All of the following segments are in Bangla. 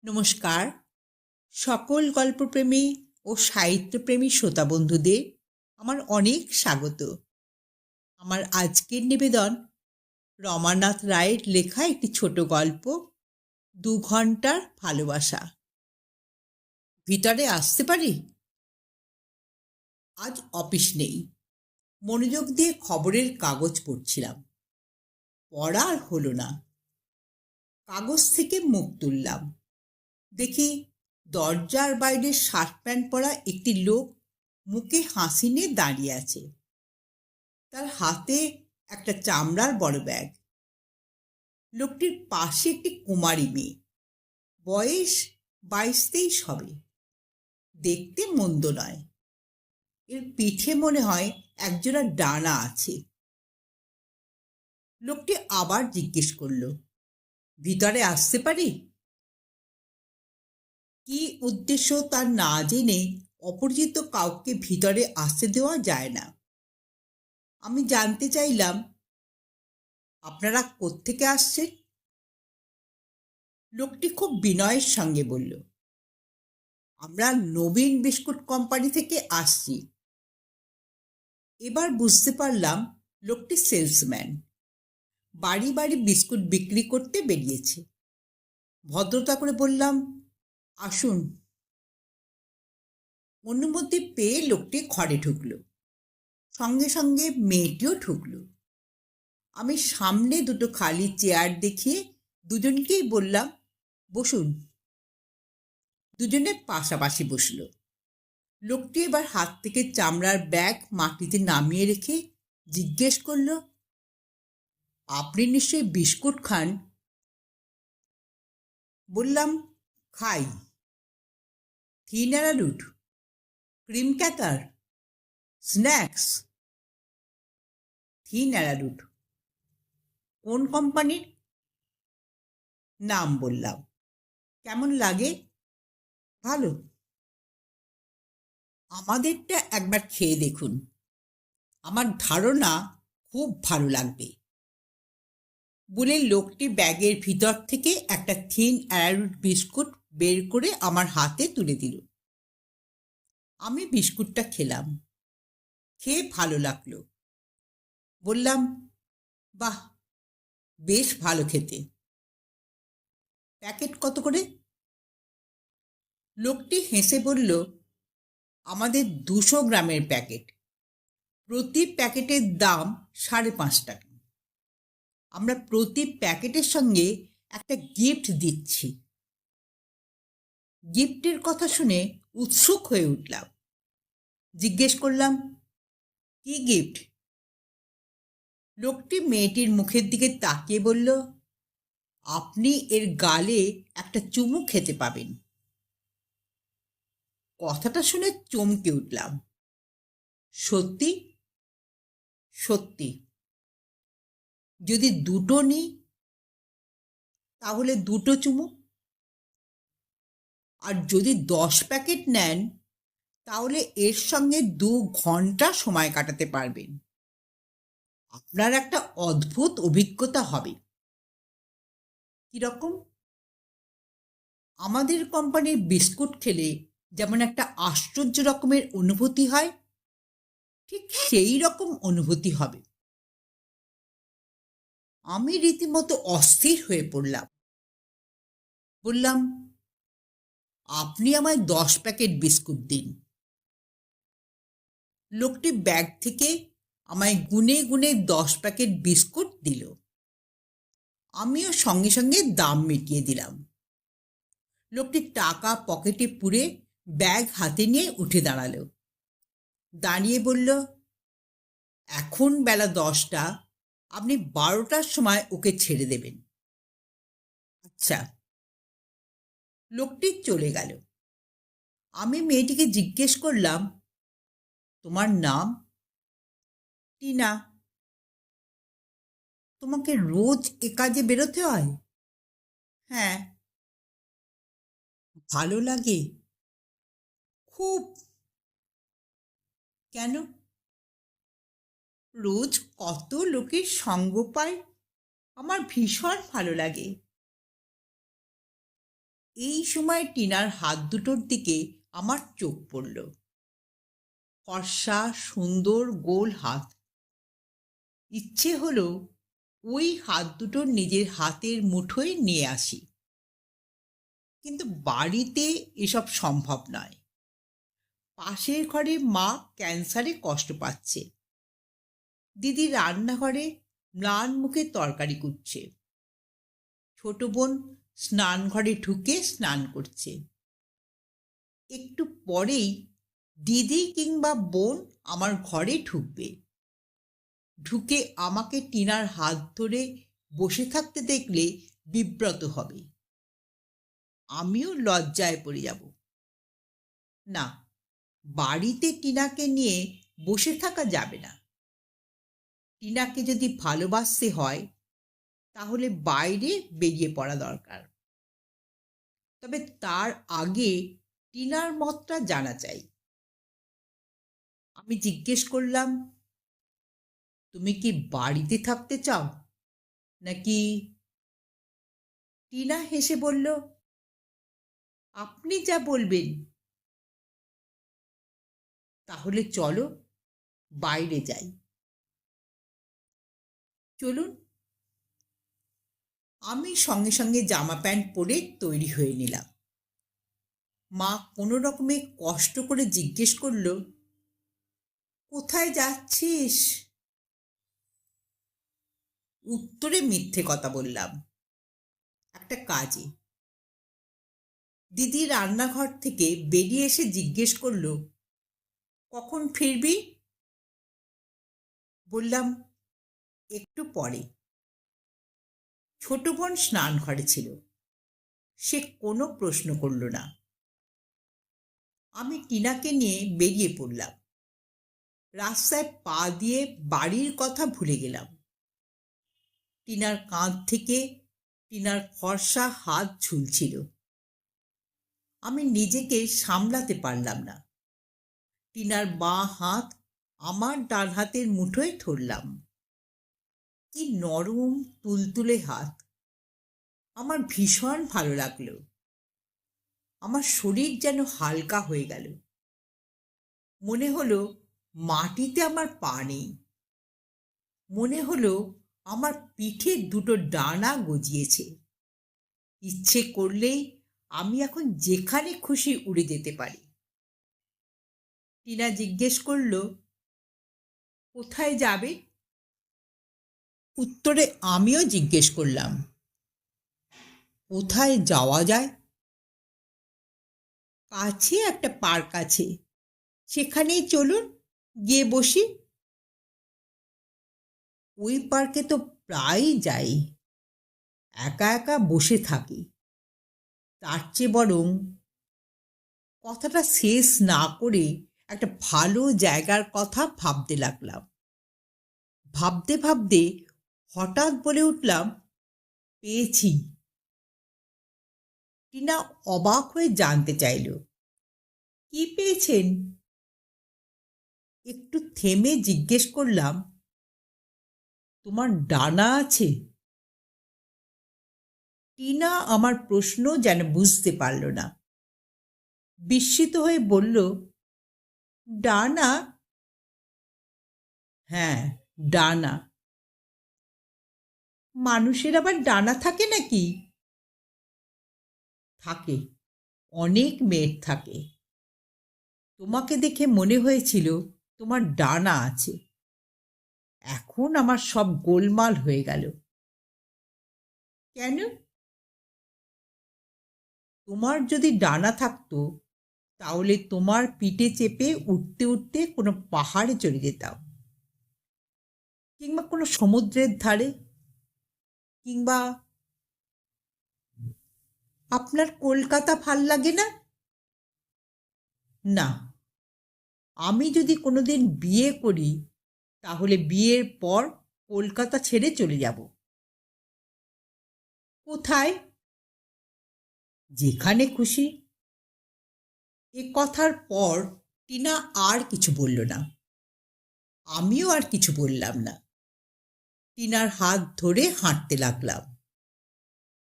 নমস্কার। সকল গল্পপ্রেমী ও সাহিত্যপ্রেমী শ্রোতা বন্ধুদের আমার অনেক স্বাগত। আমার আজকের নিবেদন রমানাথ রায়ের লেখা একটি ছোট গল্প, 2 ঘন্টার ভালোবাসা। ভিতরে আসতে পারি? আজ অফিস নেই। মনোযোগ দিয়ে খবরের কাগজ পড়ছিলাম। পড়া আর হলো না। কাগজ থেকে মুখ তুললাম। দেখি দরজার বাইরে শার্ট প্যান্ট পরা একটি লোক মুখে হাসি নিয়ে দাঁড়িয়ে আছে। তার হাতে একটা চামড়ার বড় ব্যাগ। লোকটির পাশে একটি কুমারী মেয়ে, বয়স 22-23 হবে। দেখতে মন্দ নয়। এর পিঠে মনে হয় একজোড়া ডানা আছে। লোকটি আবার জিজ্ঞেস করল, ভিতরে আসতে পারি? কি উদ্দেশ্য তার না জেনে অপরিচিত কাউকে ভিতরে আসতে দেওয়া যায় না। আমি জানতে চাইলাম, আপনারা কোত্থেকে আসছেন? লোকটি খুব বিনয়ের সঙ্গে বলল, আমরা নবীন বিস্কুট কোম্পানি থেকে আসছি। এবার বুঝতে পারলাম লোকটি সেলসম্যান। বাড়ি বাড়ি বিস্কুট বিক্রি করতে বেরিয়েছে। ভদ্রতা করে বললাম, আসুন। অনুমতি পেয়ে লোকটি ঘরে ঢুকল। সঙ্গে সঙ্গে মেয়েটিও ঢুকল। আমি সামনে দুটো খালি চেয়ার দেখিয়ে দুজনকেই বললাম, বসুন। দুজনে পাশাপাশি বসল। লোকটি এবার হাত থেকে চামড়ার ব্যাগ মাটিতে নামিয়ে রেখে জিজ্ঞেস করল, আপনি নিশ্চয়ই বিস্কুট খান? বললাম, খাই। Thin arrowroot, cream cracker, snacks. Thin arrowroot. কোন কোম্পানির? নাম বললাম। কেমন লাগে? ভালো। আমাদেরটা একবার খেয়ে দেখুন। আমার ধারণা খুব ভালো লাগবে। বলে লোকটি ব্যাগের ভিতর থেকে একটা থিন অ্যারারুট বিস্কুট বের করে আমার হাতে তুলে দিল। আমি বিস্কুটটা খেলাম। খেয়ে ভালো লাগলো। বললাম, বাহ, বেশ ভালো খেতে। প্যাকেট কত করে? লোকটি হেসে বলল, আমাদের 200 গ্রামের প্যাকেট। প্রতি প্যাকেটের দাম 5.5 টাকা। আমরা প্রতি প্যাকেটের সঙ্গে একটা গিফট দিচ্ছি। গিফটের কথা শুনে উৎসুক হয়ে উঠলাম। জিজ্ঞেস করলাম, কি গিফট? লোকটি মেয়েটির মুখের দিকে তাকিয়ে বলল, আপনি এর গালে একটা চুমু খেতে পাবেন। কথাটা শুনে চমকে উঠলাম। সত্যি? সত্যি। যদি দুটো নিই তাহলে 2টো চুমু। আর যদি 10 প্যাকেট নেন তাহলে এর সঙ্গে 2 ঘন্টা সময় কাটাতে পারবেন। আপনার একটা অদ্ভুত অভিজ্ঞতা হবে। কিরকম? আমাদের কোম্পানির বিস্কুট খেলে যেমন একটা আশ্চর্য রকমের অনুভূতি হয়, ঠিক সেই রকম অনুভূতি হবে। আমি রীতিমতো অস্থির হয়ে পড়লাম। বললাম, আপনি আমায় 10 প্যাকেট বিস্কুট দিন। লোকটি ব্যাগ থেকে আমায় গুনে গুনে 10 প্যাকেট বিস্কুট দিল। আমিও সঙ্গে সঙ্গে দাম মিটিয়ে দিলাম। লোকটি টাকা পকেটে পুরে ব্যাগ হাতে নিয়ে উঠে দাঁড়ালো। দাঁড়িয়ে বলল, এখন বেলা 10টা, আপনি 12টার সময় ওকে ছেড়ে দেবেন। আচ্ছা। লোকটি চলে গেল। আমি মেয়েটিকে জিজ্ঞেস করলাম, তোমার নাম? টিনা। তোমাকে রোজ এ কাজে বেরোতে হয়? হ্যাঁ। ভালো লাগে? খুব। কেন? রোজ কত লোকের সঙ্গ পাই, আমার ভীষণ ভালো লাগে। এই সময় টিনার হাত দুটোর দিকে আমার চোখ পড়ল। ফর্সা সুন্দর গোল হাত। ইচ্ছে হলো ওই হাত দুটো নিজের হাতের মুঠোয় নিয়ে আসি, কিন্তু বাড়িতে এসব সম্ভব নয়। পাশের ঘরে মা ক্যান্সারে কষ্ট পাচ্ছে, দিদি রান্নাঘরে ম্লান মুখে তরকারি কুটছে, ছোট বোন স্নানঘরে ঢুকে স্নান করছে। একটু পরেই দিদি কিংবা বোন আমার ঘরে ঢুকবে, ঢুকে আমাকে টিনার হাত ধরে বসে থাকতে দেখলে বিব্রত হবে। আমিও লজ্জায় পড়ে যাব। না, বাড়িতে টিনাকে নিয়ে বসে থাকা যাবে না। টিনাকে যদি ভালোবাসতে হয় তাহলে বাইরে বেরিয়ে পড়া দরকার। তবে তার আগে টিনার মতটা জানা চাই। আমি জিজ্ঞেস করলাম, তুমি কি বাড়িতে থাকতে চাও নাকি? টিনা হেসে বলল, আপনি যা বলবেন। তাহলে চলো বাইরে যাই। চলুন। আমি সঙ্গে সঙ্গে জামা প্যান্ট পরে তৈরি হয়ে নিলাম। মা কোনো রকমে কষ্ট করে জিজ্ঞেস করল, কোথায় যাচ্ছিস? উত্তরে মিথ্যে কথা বললাম, একটা কাজে। দিদি রান্নাঘর থেকে বেরিয়ে এসে জিজ্ঞেস করল, কখন ফিরবি? বললাম, একটু পরে। ছোট বোন স্নান ঘরে ছিল, সে কোনো প্রশ্ন করল না। আমি টিনাকে নিয়ে বেরিয়ে পড়লাম। রাস্তায় পা দিয়ে বাড়ির কথা ভুলে গেলাম। টিনার কাঁধ থেকে টিনার ফর্সা হাত ঝুলছিল। আমি নিজেকে সামলাতে পারলাম না। টিনার বাঁ হাত আমার ডান হাতের মুঠোয় ধরলাম। কি নরম তুলতুলে হাত! আমার ভীষণ ভালো লাগলো। আমার শরীর যেন হালকা হয়ে গেল। মনে হলো মাটিতে আমার পা নেই। মনে হলো আমার পিঠে দুটো ডানা গজিয়েছে। ইচ্ছে করলেই আমি এখন যেখানে খুশি উড়ে যেতে পারি। টিনা জিজ্ঞেস করল, কোথায় যাবে? উত্তরে আমিও জিজ্ঞেস করলাম, কোথায় যাওয়া যায়? কাছে একটা পার্ক আছে, সেখানেই চলুন, গিয়ে বসি। ওই পার্কে তো প্রায়ই যাই, একা একা বসে থাকি। তার চেয়ে বরং, কথাটা শেষ না করে একটা ভালো জায়গার কথা ভাবতে লাগলাম। ভাবতে ভাবতে হঠাৎ বলে উঠলাম, পেয়েছি। টিনা অবাক হয়ে জানতে চাইল, কি পেয়েছেন? একটু থেমে জিজ্ঞেস করলাম, তোমার ডানা আছে? টিনা আমার প্রশ্ন যেন বুঝতে পারল না। বিস্মিত হয়ে বলল, ডানা? হ্যাঁ, ডানা। মানুষের আবার ডানা থাকে নাকি? থাকে, অনেক মেয়ের থাকে। তোমাকে দেখে মনে হয়েছিল তোমার ডানা আছে। এখন আমার সব গোলমাল হয়ে গেল। কেন? তোমার যদি ডানা থাকতো তাহলে তোমার পিঠে চেপে উঠতে উঠতে কোনো পাহাড়ে চলে যেতাম, কিংবা কোনো সমুদ্রের ধারে, কিংবা আপনার কলকাতা ভাল লাগে না? না, আমি যদি কোনোদিন বিয়ে করি তাহলে বিয়ের পর কলকাতা ছেড়ে চলে যাব। কোথায়? যেখানে খুশি। এ কথার পর টিনা আর কিছু বলল না। আমিও আর কিছু বললাম না। টিনার হাত ধরে হাঁটতে লাগলাম।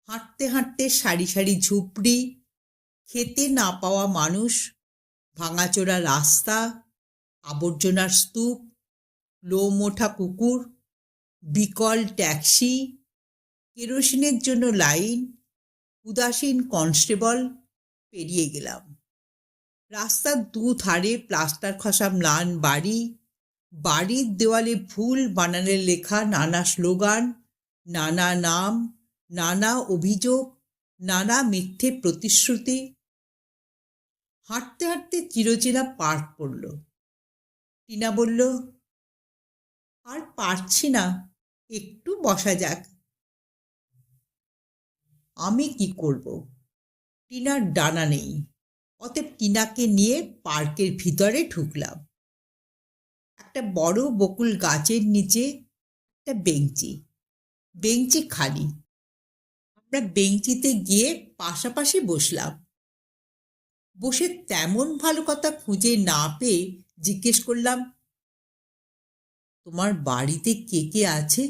হাঁটতে হাঁটতে সারি সারি ঝুপড়ি, খেতে না পাওয়া মানুষ, ভাঙাচোরা রাস্তা, আবর্জনার স্তূপ, লোম ওঠা কুকুর, বিকল ট্যাক্সি, কেরোসিনের জন্য লাইন, উদাসীন কনস্টেবল পেরিয়ে গেলাম। রাস্তার দুধারে প্লাস্টার খসা ম্লান বাড়ি, বাড়ির দেওয়ালে ভুল বানানে লেখা নানা স্লোগান, নানা নাম, নানা অভিযোগ, নানা মিথ্যে প্রতিশ্রুতি। হাঁটতে হাঁটতে চিরচেনা পার্ক পড়ল। টিনা বলল, আর পারছি না, একটু বসা যাক। আমি কি করব? টিনার ডানা নেই, অতএব টিনাকে নিয়ে পার্কের ভিতরে ঢুকলাম। একটা বড় বকুল গাছের নিচে একটা বেঞ্চি খালি। আমরা বেঞ্চিতে গিয়ে পাশাপাশি বসলাম। বসে তেমন ভালো কথা খুঁজে না পেয়ে জিজ্ঞেস করলাম, তোমার বাড়িতে কে কে আছে?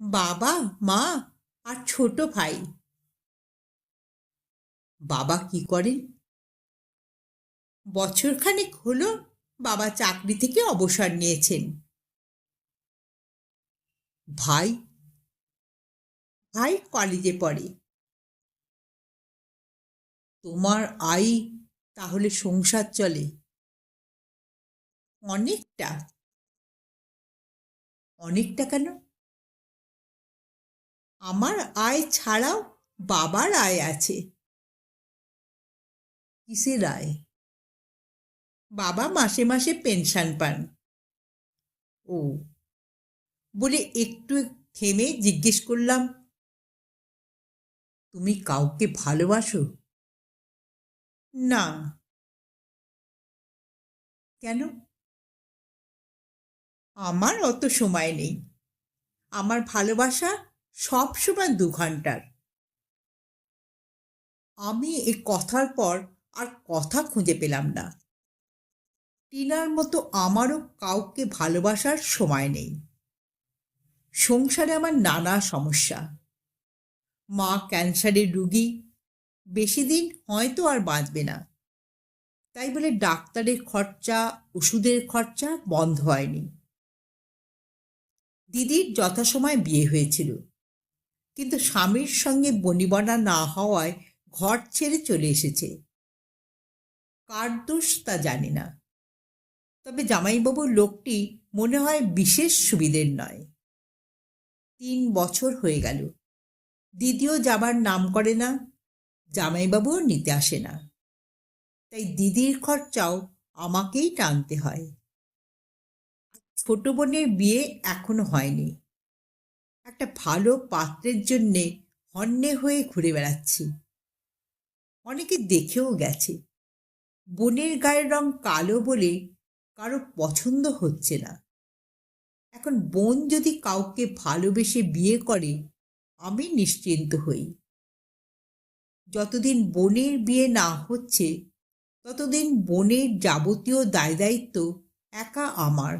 বাবা, মা আর ছোট ভাই। বাবা কি করেন? বছরখানেক হলো বাবা চাকরি থেকে অবসর নিয়েছেন। ভাই? ভাই কলেজে পড়ে। তোমার আই তাহলে সংসার চলে? অনেকটা। অনেকটা কেন? আমার আয় ছাড়াও বাবার আয় আছে। কিসের আয়? বাবা মাসে মাসে পেনশন পান। ও, বলে একটু থেমে জিজ্ঞেস করলাম, তুমি কাউকে ভালোবাসো? না। কেন? আমার অত সময় নেই। আমার ভালোবাসা সব সময় 2 ঘন্টার। আমি এ কথার পর আর কথা খুঁজে পেলাম না। টিনার মতো আমারও কাউকে ভালোবাসার সময় নেই। সংসারে আমার নানা সমস্যা। মা ক্যান্সারের রুগী, বেশি দিন হয়তো আর বাঁচবে না। তাই বলে ডাক্তারের খরচা, ওষুধের খরচা বন্ধ হয়নি। দিদির যথাসময়ে বিয়ে হয়েছিল, কিন্তু স্বামীর সঙ্গে বনিবনা না হওয়ায় ঘর ছেড়ে চলে এসেছে। কার দোষ তা জানি না, তবে জামাইবাবুর লোকটি মনে হয় বিশেষ সুবিধের নয়। 3 বছর হয়ে গেল, দিদিও যাবার নাম করে না, জামাইবাবুও নিতে আসে না। তাই দিদির খরচাও আমাকেই টানতে হয়। ছোট বোনের বিয়ে এখনো হয়নি। একটা ভালো পাত্রের জন্যে হন্যে হয়ে ঘুরে বেড়াচ্ছি। অনেকে দেখেও গেছে। বোনের গায়ের রং কালো বলে কারো পছন্দ হচ্ছে না। এখন বোন যদি কাউকে ভালোবেসে বিয়ে করে, আমি নিশ্চিন্ত হই। যতদিন বোনের বিয়ে না হচ্ছে, ততদিন বোনের যাবতীয় দায়দায়িত্ব একা আমার।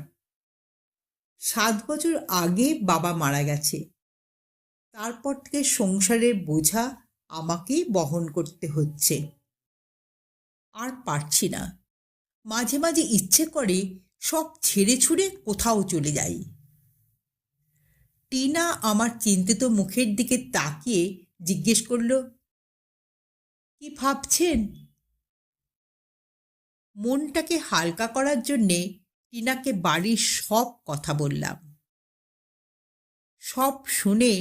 7 বছর আগে বাবা মারা গেছে। তারপর থেকে সংসারের বোঝা আমাকেই বহন করতে হচ্ছে। আর পারছি না। মাঝে মাঝে ইচ্ছে করে সব ছেড়ে ছুড়ে কোথাও চলে যাই। টিনা আমার চিন্তিত মুখের দিকে তাকিয়ে জিজ্ঞেস করল, কি ভাবছেন? মনটাকে হালকা করার জন্যে টিনাকে বাড়ির সব কথা বললাম। সব শুনে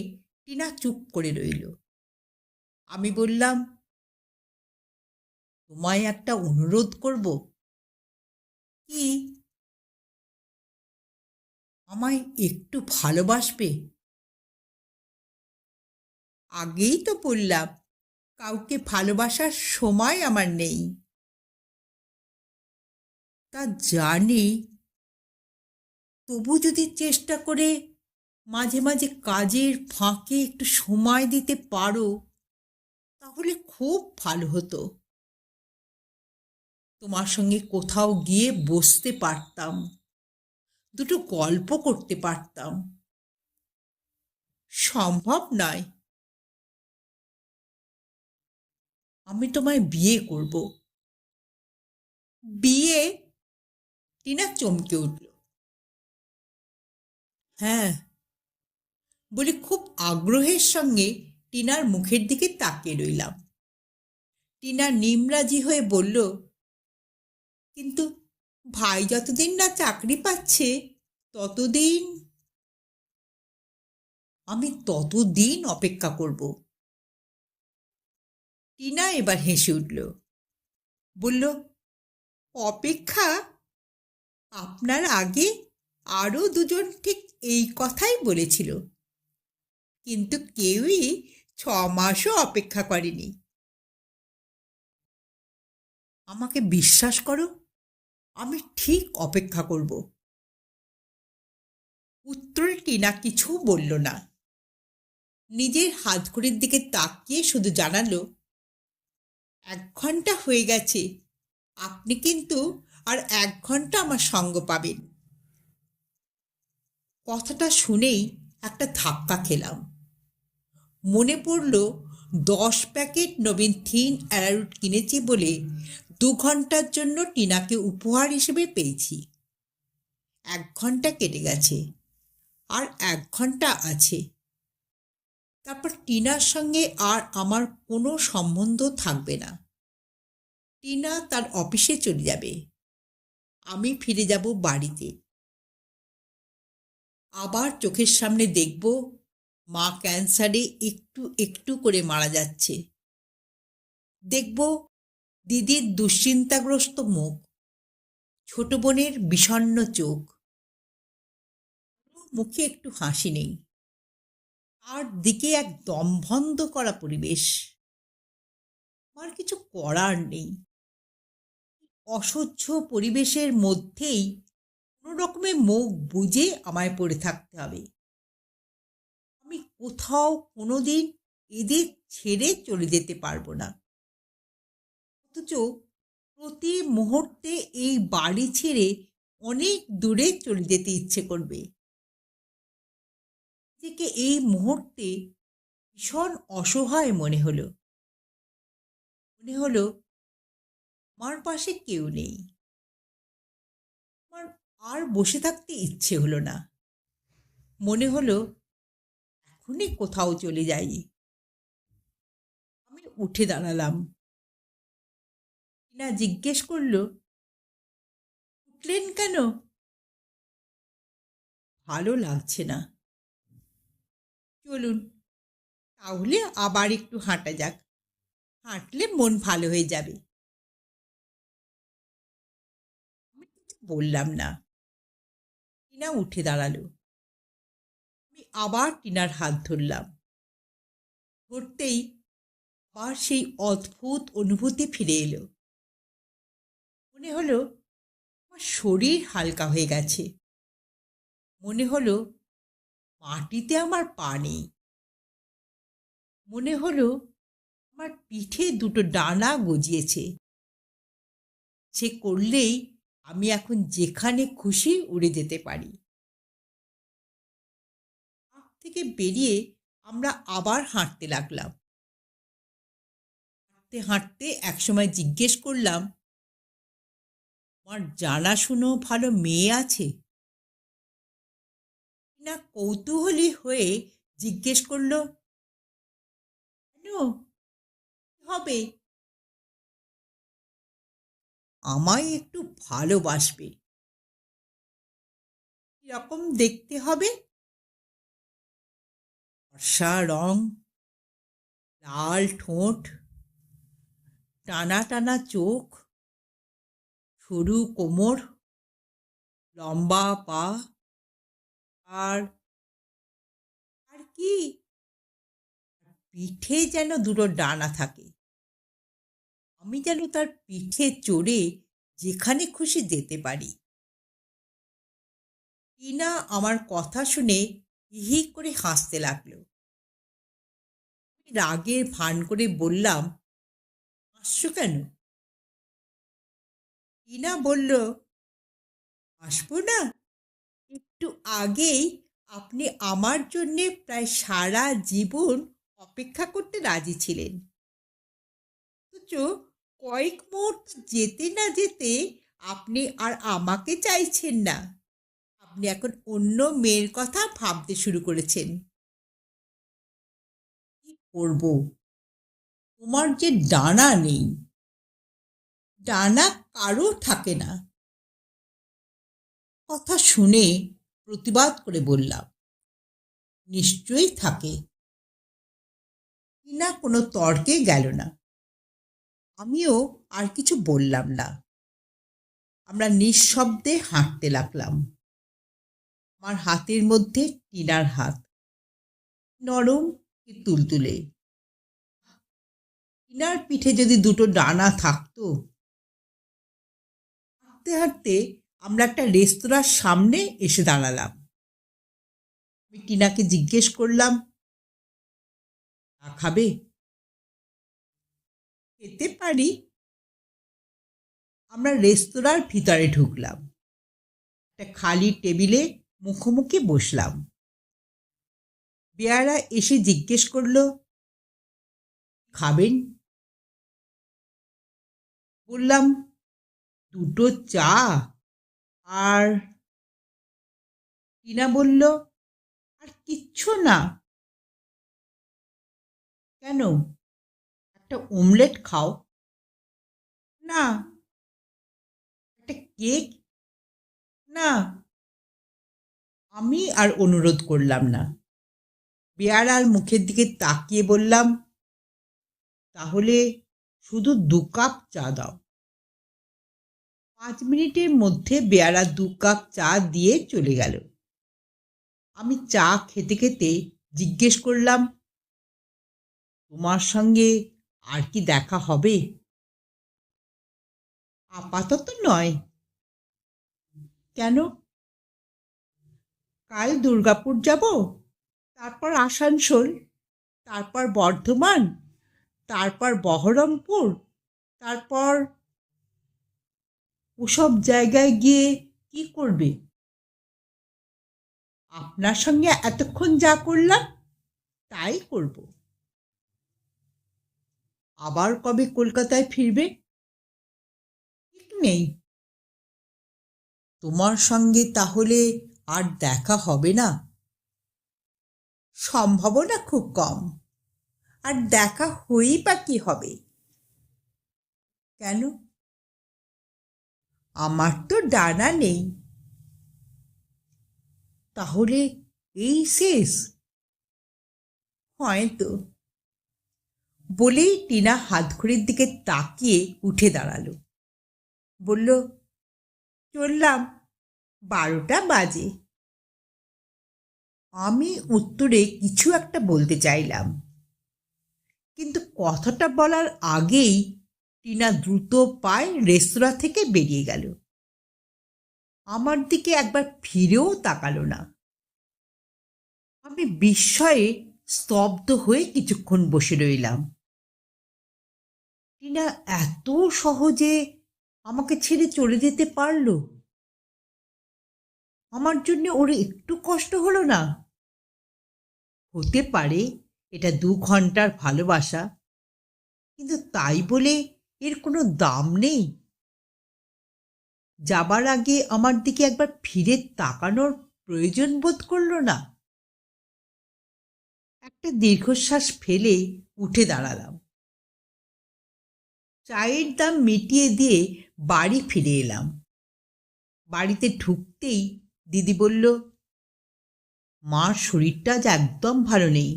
টিনা চুপ করে রইল। আমি বললাম, তোমায় একটা অনুরোধ করব। কি? আমায় একটু ভালোবাসবে? আগেই তো বললাম, কাউকে ভালোবাসার সময় আমার নেই। তা জানি, তবু যদি চেষ্টা করে মাঝে মাঝে কাজের ফাঁকে একটু সময় দিতে পারো, তাহলে খুব ভালো হতো। তোমার সঙ্গে কোথাও গিয়ে বসতে পারতাম, দুটো গল্প করতে পারতাম। সম্ভব নয়। আমি তোমায় বিয়ে করব। বিয়ে? টিনা চমকে উঠল। হ্যাঁ, বলে খুব আগ্রহের সঙ্গে টিনার মুখের দিকে তাকিয়ে রইলাম। টিনা নিমরাজি হয়ে বলল, কিন্তু ভাই যতদিন না চাকরি পাচ্ছে ততদিন। আমি ততদিন অপেক্ষা করব। টিনা এবার হেসে উঠল, বলল, অপেক্ষা? আপনার আগে আরও দুজন ঠিক এই কথাই বলেছিল, কিন্তু কেউই 6 মাসও অপেক্ষা করেনি। আমাকে বিশ্বাস করো, আমি ঠিক অপেক্ষা করব। উত্তরে টিনা কিছু বলল না। নিজের হাতঘড়ির দিকে তাকিয়ে শুধু জানালো, 1 ঘন্টা হয়ে গেছে, আপনি কিন্তু আর 1 ঘন্টা আমার সঙ্গ পাবেন। কথাটা শুনেই একটা ধাক্কা খেলাম। মনে পড়ল 10 প্যাকেট নবীন থিন অ্যারারুট কিনেছি বলে 2 ঘন্টার জন্য টিনাকে উপহার হিসেবে পেয়েছি। 1 ঘন্টা কেটে গেছে, আর 1 ঘন্টা আছে। তারপর টিনার সঙ্গে আর আমার কোনো সম্বন্ধ থাকবে না। টিনা তার অফিসে চলে যাবে, আমি ফিরে যাব বাড়িতে। আবার চোখের সামনে দেখব মা ক্যান্সারে একটু একটু করে মারা যাচ্ছে। দেখব দিদির দুশ্চিন্তাগ্রস্ত মুখ, ছোট বোনের বিষণ্ণ চোখ, মুখে একটু হাসি নেই, আর দিকে এক দমবন্ধ করা পরিবেশ। আমার কিছু করার নেই। অসহ্য পরিবেশের মধ্যেই কোনো রকমে মুখ বুজে আমায় পড়ে থাকতে হবে। আমি কোথাও কোনোদিন এদের ছেড়ে চলে যেতে পারবো না। অথচ প্রতি মুহূর্তে এই বাড়ি ছেড়ে অনেক দূরে চলে যেতে ইচ্ছে করবে। থেকে এই মুহূর্তে ভীষণ অসহায় মনে হলো। মনে হলো আমার পাশে কেউ নেই। আমার আর বসে থাকতে ইচ্ছে হলো না। মনে হলো এখনই কোথাও চলে যাই। আমি উঠে দাঁড়ালাম। টিনা জিজ্ঞেস করলো, উঠলেন কেন? ভালো লাগছে না। চলুন তাহলে আবার একটু হাঁটা যাক, হাঁটলে মন ভালো হয়ে যাবে। আমি কিছু বললাম না। টিনা উঠে দাঁড়ালো। আমি আবার টিনার হাত ধরলাম। ধরতেই আবার সেই অদ্ভুত অনুভূতি ফিরে এলো। মনে হলো আমার শরীর হালকা হয়ে গেছে। মনে হলো মাটিতে আমার পা নেই। মনে হলো আমার পিঠে দুটো ডানা গজিয়েছে। সে করলেই আমি এখন যেখানে খুশি উড়ে যেতে পারি। পার্ক থেকে বেরিয়ে আমরা আবার হাঁটতে লাগলাম। হাঁটতে হাঁটতে একসময় জিজ্ঞেস করলাম, আমার জানাশুনো ভালো মেয়ে আছে? না কৌতূহলী হয়ে জিজ্ঞেস করলো, কেন, কি হবে? আমায় একটু ভালোবাসবে। কিরকম দেখতে হবে? ফর্সা রং, লাল ঠোঁট, টানা টানা চোখ, সরু কোমর, লম্বা পা, আর আর কি, পিঠে যেন দুটো ডানা থাকে। আমি যেন তার পিঠে চড়ে যেখানে খুশি যেতে পারি। টিনা আমার কথা শুনে হি করে হাসতে লাগলো। রাগের ভান করে বললাম, হাসছো কেন? টিনা বলল, হাসবো না? একটু আগেই আপনি আমার জন্যে প্রায় সারা জীবন অপেক্ষা করতে রাজি ছিলেন। তো অথচ কয়েক মুহূর্ত যেতে না যেতে আপনি আর আমাকে চাইছেন না। আপনি এখন অন্য মেয়ের কথা ভাবতে শুরু করেছেন। কি করব? তোমার যে ডানা নেই। ডানা কারো থাকে না। কথা শুনে প্রতিবাদ করে বললাম, নিশ্চয়ই থাকে। টিনা কোনো তর্কে গেল না। আমিও আর কিছু বললাম না। আমরা নিঃশব্দে হাঁটতে লাগলাম। আমার হাতের মধ্যে টিনার হাত, নরম কি তুলতুলে। টিনার পিঠে যদি দুটো ডানা থাকতো। হাঁটতে হাঁটতে আমরা একটা রেস্তোরাঁর সামনে এসে দাঁড়ালাম। আমি টিনাকে জিজ্ঞেস করলাম, চা খাবে? খেতে পারি। আমরা রেস্তোরাঁর ভিতরে ঢুকলাম। একটা খালি টেবিলে মুখোমুখি বসলাম। বেয়ারা এসে জিজ্ঞেস করলো, খাবেন? বললাম, দুটো চা আর। টিনা বলল, আর কিচ্ছু না? কেন, একটা অমলেট খাও না? একটা কেক? না। আমি আর অনুরোধ করলাম না। বেয়ারার মুখের দিকে তাকিয়ে বললাম, তাহলে শুধু 2 কাপ চা দাও। 5 মিনিটের মধ্যে বেয়ারা 2 কাপ চা দিয়ে চলে গেল। আমি চা খেতে খেতে জিজ্ঞেস করলাম, তোমার সঙ্গে আর কি দেখা হবে? আপাতত নয়। কেন? কাল দুর্গাপুর যাব, তারপর আসানসোল, তারপর বর্ধমান, তারপর বহরমপুর, তারপর। ওসব জায়গায় গিয়ে কি করবে? আপনার সঙ্গে এতক্ষণ যা করলাম তাই করব। আবার কবে কলকাতায় ফিরবে? ঠিক নেই। তোমার সঙ্গে তাহলে আর দেখা হবে না? সম্ভাবনা খুব কম। আর দেখা হয়েই বা কি হবে? কেন? আমার তো ডানা নেই। তাহলে এই শেষ? হয়তো। বলেই টিনা হাতঘড়ির দিকে তাকিয়ে উঠে দাঁড়ালো। বলল, চললাম, 12টা বাজে। আমি উত্তরে কিছু একটা বলতে চাইলাম, কিন্তু কথাটা বলার আগেই টিনা দ্রুত পায়ে রেস্তোরাঁ থেকে বেরিয়ে গেল। আমার দিকে একবার ফিরেও তাকালো না। আমি বিস্ময়ে স্তব্ধ হয়ে কিছুক্ষণ বসে রইলাম। টিনা এত সহজে আমাকে ছেড়ে চলে যেতে পারল? আমার জন্য ওর একটু কষ্ট হলো না? হতে পারে এটা 2 ঘন্টার ভালোবাসা, কিন্তু তাই বলে এর কোনো দাম নেই? যাবার আগে আমার দিকে একবার ফিরে তাকানোর প্রয়োজন বোধ করলো না? একটা দীর্ঘশ্বাস ফেলে উঠে দাঁড়ালাম। চায়ের দাম মিটিয়ে দিয়ে বাড়ি ফিরে এলাম। বাড়িতে ঢুকতেই দিদি বলল, মার শরীরটা আজ একদম ভালো নেই।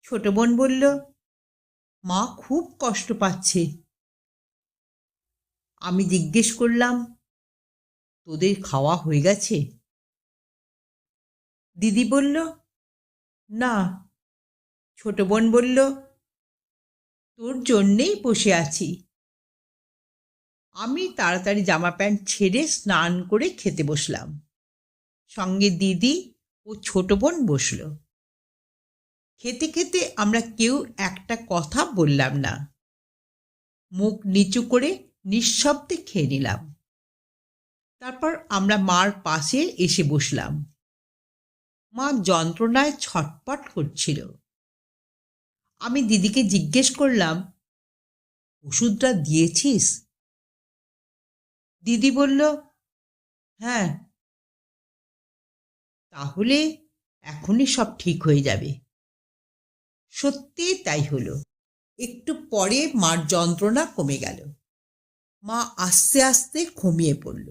ছোট বোন বলল, মা খুব কষ্ট পাচ্ছে। আমি জিজ্ঞেস করলাম, তোদের খাওয়া হয়ে গেছে? দিদি বলল, না। ছোট বোন বলল, তোর জন্যেই বসে আছি। আমি তাড়াতাড়ি জামা প্যান্ট ছেড়ে স্নান করে খেতে বসলাম। সঙ্গে দিদি ও ছোট বোন বসল। খেতে খেতে আমরা কেউ একটা কথা বললাম না। মুখ নিচু করে নিঃশব্দে খেয়ে নিলাম। তারপর আমরা মার পাশে এসে বসলাম। মা যন্ত্রণায় ছটপট করছিল। আমি দিদিকে জিজ্ঞেস করলাম, ওষুধটা দিয়েছিস? দিদি বলল, হ্যাঁ। তাহলে এখনই সব ঠিক হয়ে যাবে। সত্যি তাই হলো। একটু পরে মার যন্ত্রণা কমে গেল। মা আস্তে আস্তে ঘুমিয়ে পড়ল।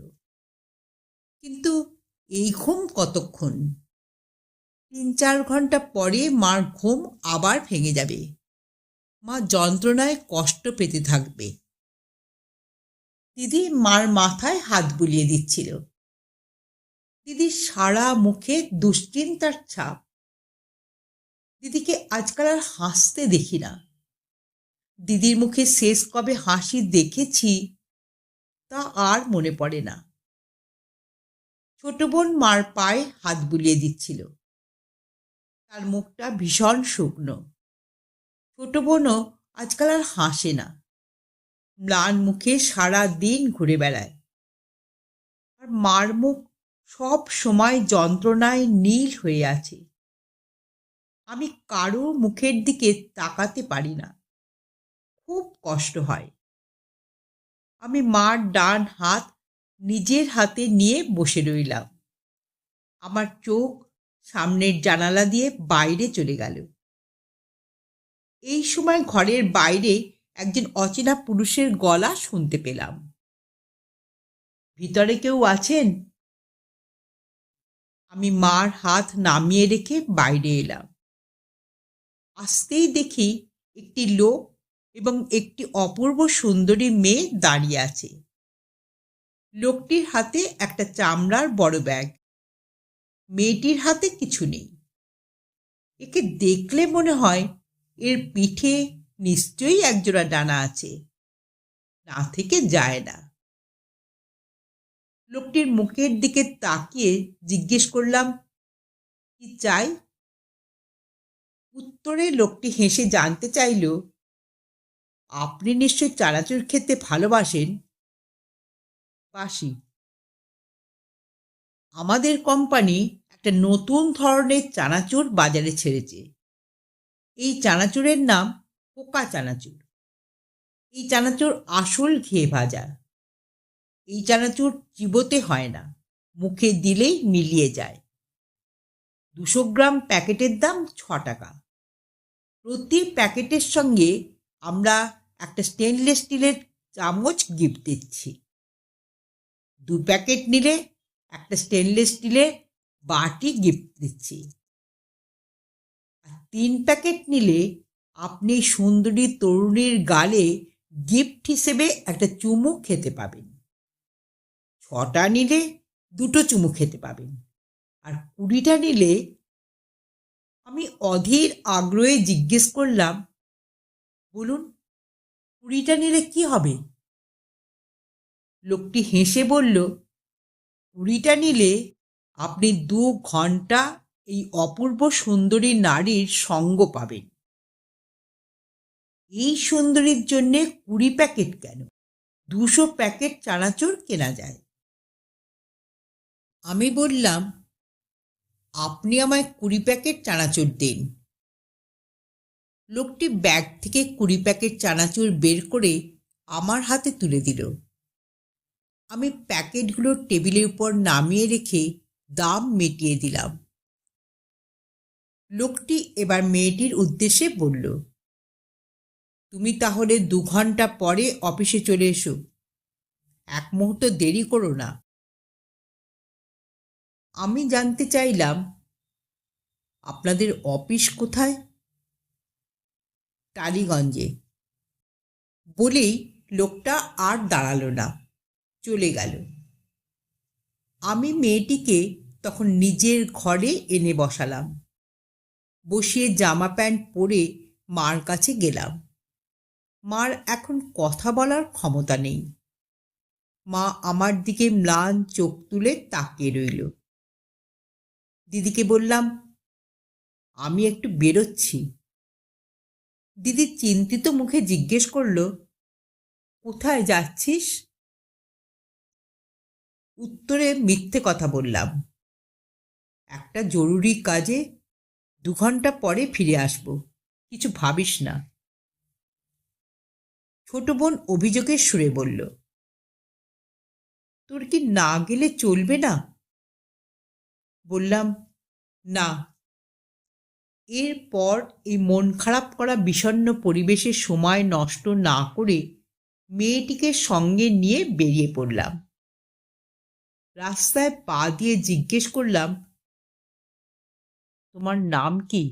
কিন্তু এই ঘুম কতক্ষণ? 3-4 ঘন্টা পরে মার ঘুম আবার ভেঙে যাবে। মা যন্ত্রণায় কষ্ট পেতে থাকবে। দিদি মার মাথায় হাত বুলিয়ে দিচ্ছিল। দিদির সারা মুখে দুশ্চিন্তার ছাপ। দিদিকে আজকাল আর হাসতে দেখি না। দিদির মুখে শেষ কবে হাসি দেখেছি তা আর মনে পড়ে না। ছোট বোন মার পায়ে হাত বুলিয়ে দিচ্ছিল। তার মুখটা ভীষণ শুকনো। ছোট বোনও আজকাল আর হাসে না। ম্লান মুখে সারা দিন ঘুরে বেড়ায়। আর মার মুখ সব সময় যন্ত্রণায় নীল হয়ে আছে। আমি কারো মুখের দিকে তাকাতে পারি না। খুব কষ্ট হয়। আমি মার ডান হাত নিজের হাতে নিয়ে বসে রইলাম। আমার চোখ সামনের জানালা দিয়ে বাইরে চলে গেল। এই সময় ঘরের বাইরে একজন অচেনা পুরুষের গলা শুনতে পেলাম। ভিতরে কেউ আছেন? আমি মার হাত নামিয়ে রেখে বাইরে এলাম। আসতেই দেখি একটি লোক এবং একটি অপূর্ব সুন্দরী মেয়ে দাঁড়িয়ে আছে। লোকটির হাতে একটা চামড়ার বড় ব্যাগ। মেয়েটির হাতে কিছু নেই। একে দেখলে মনে হয় এর পিঠে নিশ্চয়ই একজোড়া ডানা আছে, না থেকে যায় না। লোকটির মুখের দিকে তাকিয়ে জিজ্ঞেস করলাম, কি চাই? উত্তরে লোকটি হেসে জানতে চাইল, আপনি নিশ্চয় চানাচুর খেতে ভালোবাসেন? বাসি। আমাদের কোম্পানি একটা নতুন ধরনের চানাচুর বাজারে ছেড়েছে। এই চানাচুরের নাম পোকা চানাচুর। এই চানাচুর আসল ঘিয়ে ভাজা। এই চানাচুর চিবোতে হয় না, মুখে দিলেই মিলিয়ে যায়। 200 গ্রাম প্যাকেটের দাম 6 টাকা। প্রতি প্যাকেটের সঙ্গে আমরা একটা স্টেনলেস স্টিলের চামচ গিফট দিচ্ছি। 2 প্যাকেট নিলে একটা স্টেনলেস স্টিলের বাটি গিফট দিচ্ছি। আর 3 প্যাকেট নিলে আপনি সুন্দরী তরুণীর গালে গিফট হিসেবে একটা চুমু খেতে পাবেন। 6টা নিলে 2টো চুমু খেতে পাবেন। আর 20টা নিলে... আমি অধীর আগ্রহে জিজ্ঞেস করলাম, বলুন 20টা নিলে কি হবে? লোকটি হেসে বলল, 20টা নিলে আপনি 2 ঘন্টা এই অপূর্ব সুন্দরী নারীর সঙ্গ পাবেন। এই সুন্দরীর জন্যে 20 প্যাকেট কেন, 200 প্যাকেট চানাচুর কেনা যায়। আমি বললাম, আপনি আমায় 20 প্যাকেট চানাচুর দিন। লোকটি ব্যাগ থেকে 20 প্যাকেট চানাচুর বের করে আমার হাতে তুলে দিল। আমি প্যাকেটগুলো টেবিলের উপর নামিয়ে রেখে দাম মিটিয়ে দিলাম। লোকটি এবার মেয়েটির উদ্দেশ্যে বলল, তুমি তাহলে 2 ঘন্টা পরে অফিসে চলে এসো। 1 মুহূর্ত দেরি করো না। আমি জানতে চাইলাম, আপনাদের অফিস কোথায়? টালিগঞ্জে। বলেই লোকটা আর দাঁড়ালো না, চলে গেল। আমি মেয়েটিকে তখন নিজের ঘরে এনে বসালাম। বসিয়ে জামা প্যান্ট পরে মার কাছে গেলাম। মার এখন কথা বলার ক্ষমতা নেই। মা আমার দিকে ম্লান চোখ তুলে তাকিয়ে রইল। দিদিকে বললাম, আমি একটু বেরোচ্ছি। দিদি চিন্তিত মুখে জিজ্ঞেস করল, কোথায় যাচ্ছিস? উত্তরে মিথ্যে কথা বললাম, একটা জরুরি কাজে 2 ঘন্টা পরে ফিরে আসব, কিছু ভাবিস না। ছোট বোন অভিযোগের সুরে বলল, তোর কি না গেলে চলবে না? বললাম, না। এরপর এই মন খারাপ করা বিষণ্ণ পরিবেশে সময় নষ্ট না করে মেয়েটিকে সঙ্গে নিয়ে বেরিয়ে পড়লাম। রাস্তায় পা দিয়ে জিজ্ঞেস করলাম, তোমার নাম কি?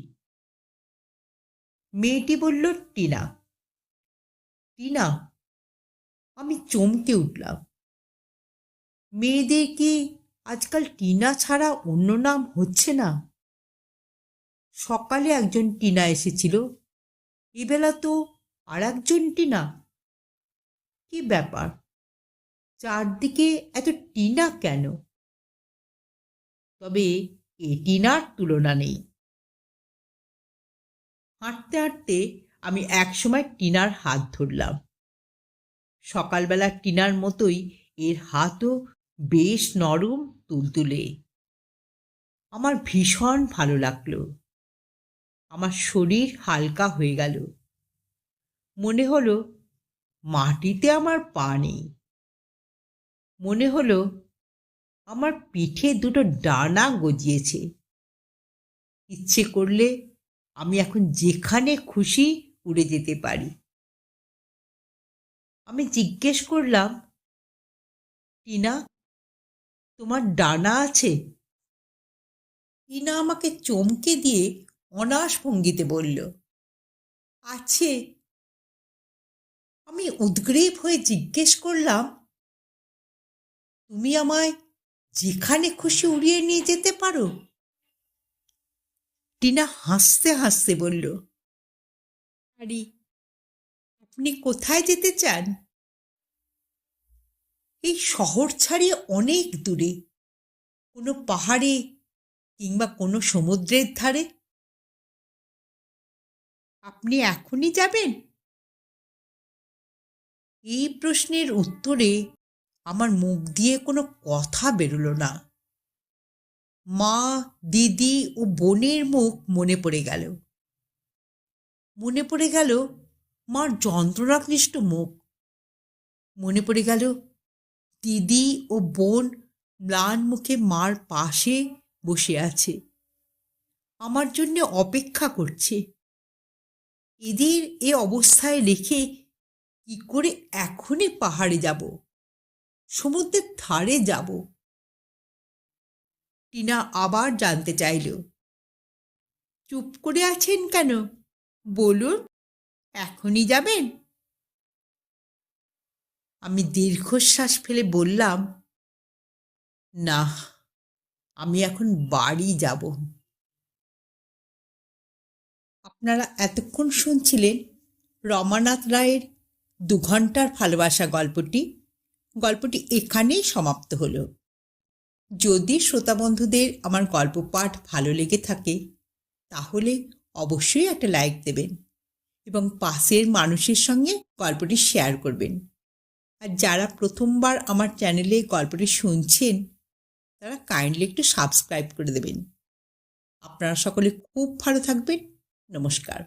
মেয়েটি বলল, টিনা। টিনা? আমি চমকে উঠলাম। মেয়েদের কি আজকাল টিনা ছাড়া অন্য নাম হচ্ছে না? সকালে একজন টিনা এসেছিল, এবেলা তো আর একজন টিনা। কি ব্যাপার, চারদিকে এত টিনা কেন? তবে এ টিনার তুলনা নেই। হাঁটতে হাঁটতে আমি একসময় টিনার হাত ধরলাম। সকালবেলা টিনার মতোই এর হাতও বেশ নরম, তুলতুলে। আমার ভীষণ ভালো লাগলো। আমার শরীর হালকা হয়ে গেল। মনে হলো মাটিতে আমার পা নেই। মনে হলো আমার পিঠে দুটো ডানা গজিয়েছে। ইচ্ছে করলে আমি এখন যেখানে খুশি উড়ে যেতে পারি। আমি জিজ্ঞেস করলাম, টিনা, তোমার ডানা আছে? টিনা আমাকে চমকে দিয়ে অনাস ভঙ্গিতে বলল, আছে। আমি উদ্গ্রীব হয়ে জিজ্ঞেস করলাম, তুমি আমায় যেখানে খুশি উড়িয়ে নিয়ে যেতে পারো? টিনা হাসতে হাসতে বলল, আরে, আপনি কোথায় যেতে চান? এই শহর ছাড়িয়ে অনেক দূরে, কোনো পাহাড়ে কিংবা কোনো সমুদ্রের ধারে। আপনি এখনই যাবেন? এই প্রশ্নের উত্তরে আমার মুখ দিয়ে কোনো কথা বেরোলো না। মা, দিদি ও বোনের মুখ মনে পড়ে গেল। মনে পড়ে গেল মার যন্ত্রণাক্লিষ্ট মুখ। মনে পড়ে গেল দিদি ও বোন ম্লান মুখে মার পাশে বসে আছে, আমার জন্য অপেক্ষা করছে। এদের এ অবস্থায় রেখে কি করে এখনই পাহাড়ে যাব, সমুদ্রের ধারে যাব? টিনা আবার জানতে চাইল, চুপ করে আছেন কেন? বলুন, এখনই যাবেন? আমি দীর্ঘশ্বাস ফেলে বললাম, না, আমি এখন বাড়ি যাব। আপনারা এতক্ষণ শুনছিলেন রমানাথ রায়ের 2 ঘন্টার ভালোবাসা গল্পটি। গল্পটি এখানেই সমাপ্ত হলো। যদি শ্রোতা বন্ধুদের আমার গল্প পাঠ ভালো লেগে থাকে তাহলে অবশ্যই একটা লাইক দেবেন এবং পাশের মানুষের সঙ্গে গল্পটি শেয়ার করবেন। আর যারা প্রথমবার আমার চ্যানেলে গল্পটি শুনছেন তারা কাইন্ডলি একটু সাবস্ক্রাইব করে দেবেন। আপনারা সকলে খুব ভালো থাকবেন। নমস্কার।